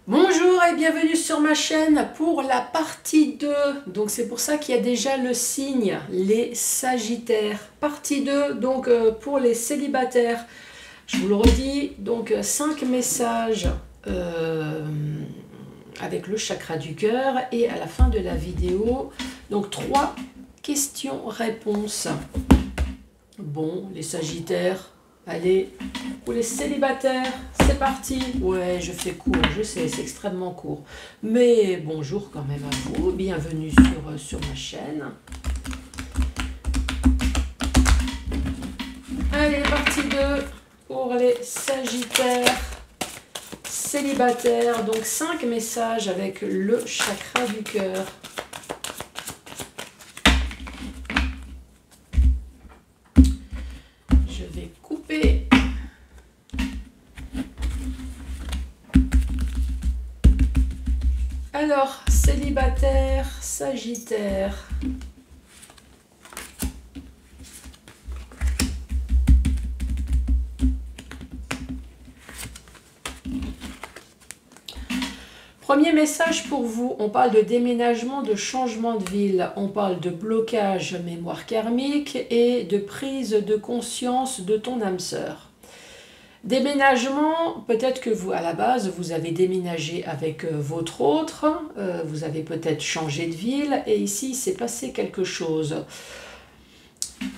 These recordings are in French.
Bonjour et bienvenue sur ma chaîne pour la partie 2. Donc c'est pour ça qu'il y a déjà le signe, les Sagittaires. Partie 2, donc pour les célibataires. Je vous le redis, donc 5 messages avec le chakra du cœur et à la fin de la vidéo, donc 3 questions-réponses. Bon, les Sagittaires, allez, pour les célibataires, c'est parti. Ouais, je fais court, je sais, c'est extrêmement court. Mais bonjour quand même à vous, bienvenue sur ma chaîne. Allez, partie 2 pour les Sagittaires célibataires. Donc 5 messages avec le chakra du cœur. Je vais couper. Alors, célibataire, Sagittaire. Premier message pour vous, on parle de déménagement, de changement de ville, on parle de blocage mémoire karmique et de prise de conscience de ton âme sœur. Déménagement, peut-être que vous, à la base, vous avez déménagé avec votre autre, vous avez peut-être changé de ville et ici, il s'est passé quelque chose.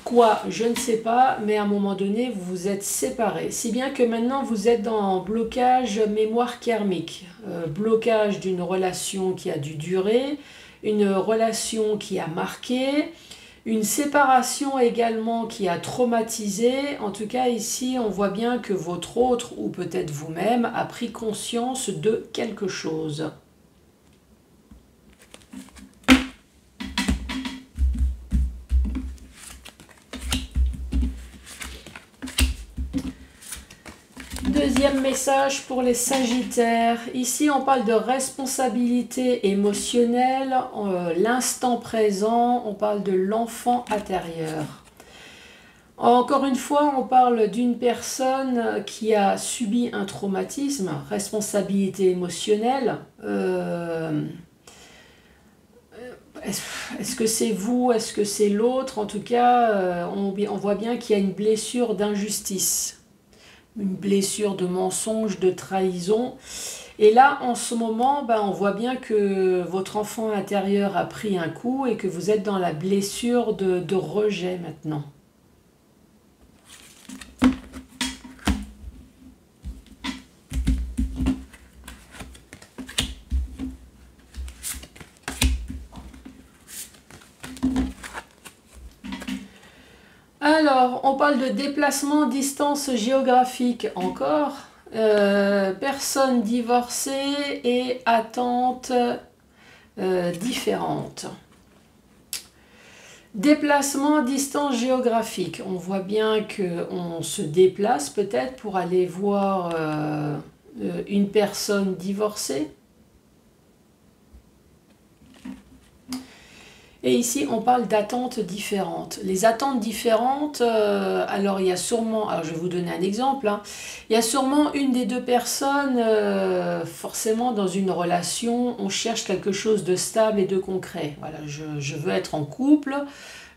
Quoi, je ne sais pas, mais à un moment donné, vous vous êtes séparés. Si bien que maintenant, vous êtes dans blocage mémoire karmique. Blocage d'une relation qui a dû durer, une relation qui a marqué, une séparation également qui a traumatisé. En tout cas, ici, on voit bien que votre autre, ou peut-être vous-même, a pris conscience de quelque chose. Deuxième message pour les Sagittaires. Ici, on parle de responsabilité émotionnelle, l'instant présent, on parle de l'enfant intérieur. Encore une fois, on parle d'une personne qui a subi un traumatisme, responsabilité émotionnelle. Est-ce que c'est vous? Est-ce que c'est l'autre? En tout cas, on voit bien qu'il y a une blessure d'injustice. Une blessure de mensonge, de trahison. Et là, en ce moment, on voit bien que votre enfant intérieur a pris un coup et que vous êtes dans la blessure de rejet maintenant. Alors, on parle de déplacement, distance géographique encore. Personnes divorcées et attentes différentes. Déplacement, distance géographique. On voit bien qu'on se déplace peut-être pour aller voir une personne divorcée. Et ici, on parle d'attentes différentes. Les attentes différentes, alors il y a sûrement, alors je vais vous donner un exemple, hein, il y a sûrement une des deux personnes, forcément dans une relation, on cherche quelque chose de stable et de concret. Voilà, je veux être en couple,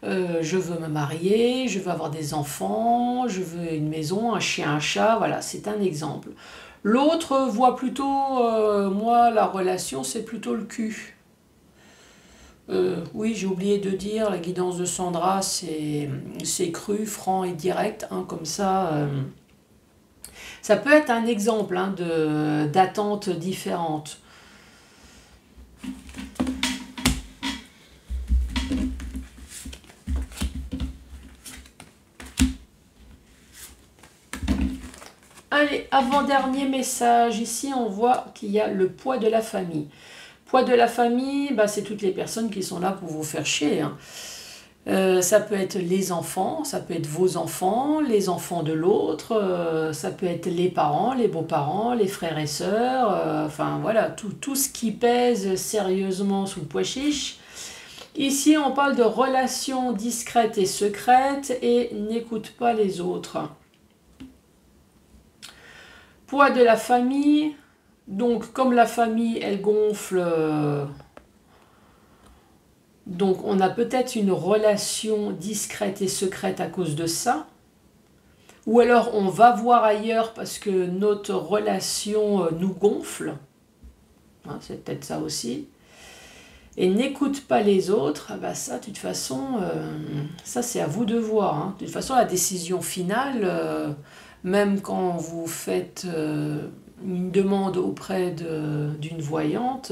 je veux me marier, je veux avoir des enfants, je veux une maison, un chien, un chat, voilà, c'est un exemple. L'autre voit plutôt, moi, la relation, c'est plutôt le cul. Oui, j'ai oublié de dire, la guidance de Sandra, c'est cru, franc et direct, hein, comme ça. Ça peut être un exemple hein, d'attentes différentes. Allez, avant-dernier message, ici on voit qu'il y a le poids de la famille. Poids de la famille, c'est toutes les personnes qui sont là pour vous faire chier. Hein. Ça peut être les enfants, ça peut être vos enfants, les enfants de l'autre, ça peut être les parents, les beaux-parents, les frères et sœurs, enfin voilà, tout ce qui pèse sérieusement sous le pois chiche. Ici, on parle de relations discrètes et secrètes et n'écoute pas les autres. Poids de la famille, Donc, comme la famille, elle gonfle, donc on a peut-être une relation discrète et secrète à cause de ça. Ou alors on va voir ailleurs parce que notre relation nous gonfle. Hein, c'est peut-être ça aussi. Et n'écoute pas les autres, ah bah ça, de toute façon, ça c'est à vous de voir. Hein. De toute façon, la décision finale, même quand vous faites une demande auprès d'une voyante,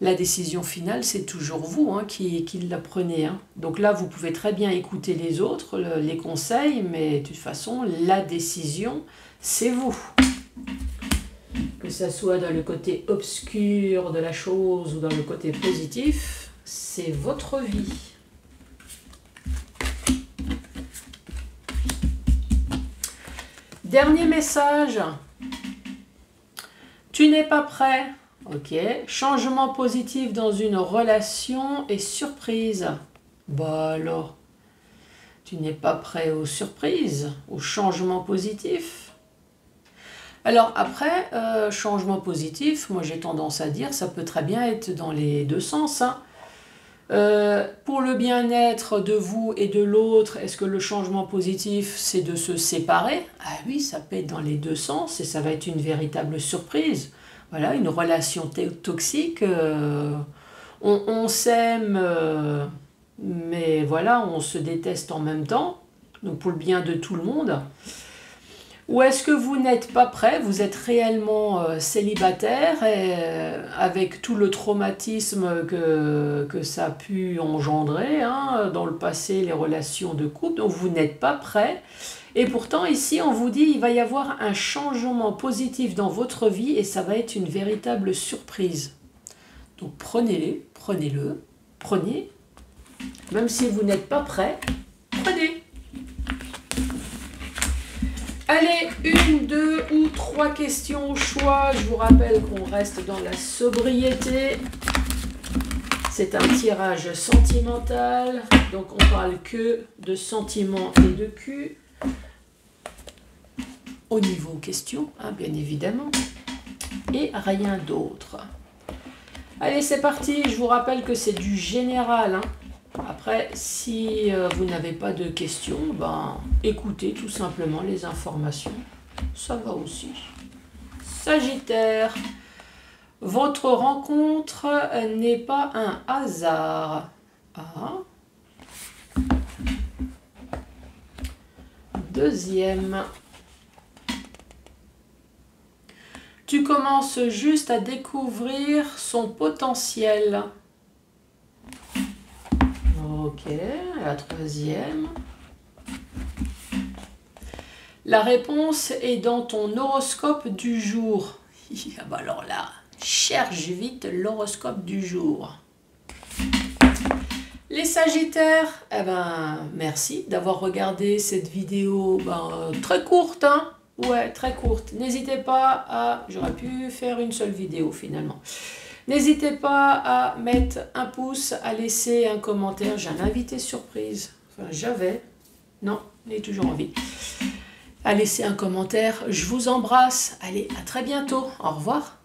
la décision finale, c'est toujours vous hein, qui la prenez. Hein. Donc là, vous pouvez très bien écouter les autres, les conseils, mais de toute façon, la décision, c'est vous. Que ça soit dans le côté obscur de la chose ou dans le côté positif, c'est votre vie. Dernier message. Tu n'es pas prêt. Ok. Changement positif dans une relation et surprise. Bah alors, tu n'es pas prêt aux surprises, aux changements positifs. Alors après, changement positif, moi j'ai tendance à dire, ça peut très bien être dans les deux sens. Hein. Pour le bien-être de vous et de l'autre, est-ce que le changement positif, c'est de se séparer? Ah oui, ça peut être dans les deux sens et ça va être une véritable surprise. Voilà, une relation toxique, on s'aime, mais voilà, on se déteste en même temps, donc pour le bien de tout le monde. Ou est-ce que vous n'êtes pas prêt, vous êtes réellement célibataire et, avec tout le traumatisme que ça a pu engendrer hein, dans le passé, les relations de couple, donc vous n'êtes pas prêt. Et pourtant ici on vous dit il va y avoir un changement positif dans votre vie et ça va être une véritable surprise. Donc prenez-le, prenez, même si vous n'êtes pas prêt, prenez. Allez, 1, 2 ou 3 questions au choix. Je vous rappelle qu'on reste dans la sobriété. C'est un tirage sentimental. Donc on parle que de sentiments et de cul. Au niveau questions, hein, bien évidemment. Et rien d'autre. Allez, c'est parti. Je vous rappelle que c'est du général. Hein. Après, si vous n'avez pas de questions, ben, écoutez tout simplement les informations. Ça va aussi. Sagittaire, votre rencontre n'est pas un hasard. Ah. Deuxième. Tu commences juste à découvrir son potentiel. Ok, la troisième. La réponse est dans ton horoscope du jour. Ah bah alors là, cherche vite l'horoscope du jour. Les Sagittaires, eh ben, merci d'avoir regardé cette vidéo très courte. Hein. Ouais, très courte. N'hésitez pas à... J'aurais pu faire une seule vidéo finalement. N'hésitez pas à mettre un pouce, à laisser un commentaire. J'ai un invité surprise. Enfin, j'avais. Non, il est toujours en vie. À laisser un commentaire. Je vous embrasse. Allez, à très bientôt. Au revoir.